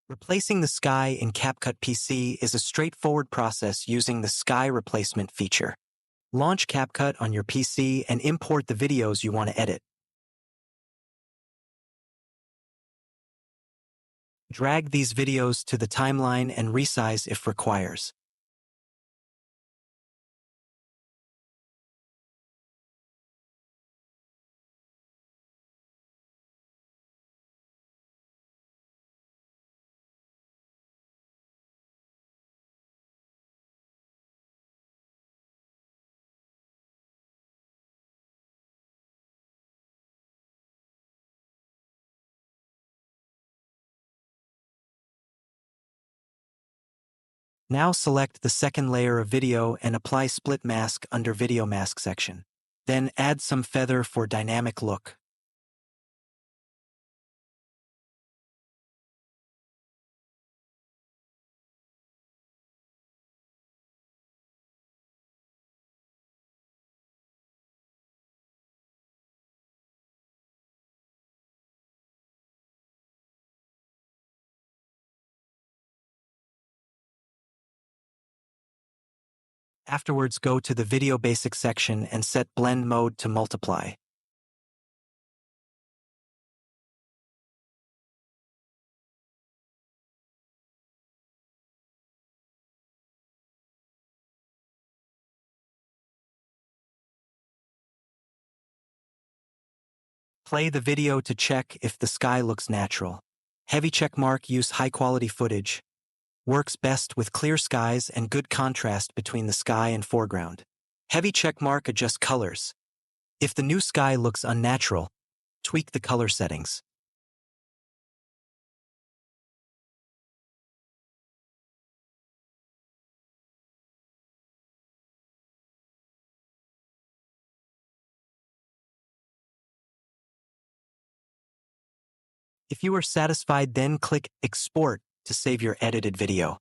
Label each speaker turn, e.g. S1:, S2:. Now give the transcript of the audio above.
S1: Replacing the sky in CapCut PC is a straightforward process using the sky replacement feature. Launch CapCut on your PC and import the videos you want to edit. Drag these videos to the timeline and resize if requires. Now select the second layer of video and apply split mask under video mask section. Then add some feather for dynamic look. Afterwards, go to the Video Basics section and set Blend Mode to Multiply. Play the video to check if the sky looks natural. Heavy checkmark use high-quality footage. Works best with clear skies and good contrast between the sky and foreground. Heavy checkmark adjust colors. If the new sky looks unnatural, tweak the color settings. If you are satisfied, then click Export to save your edited video.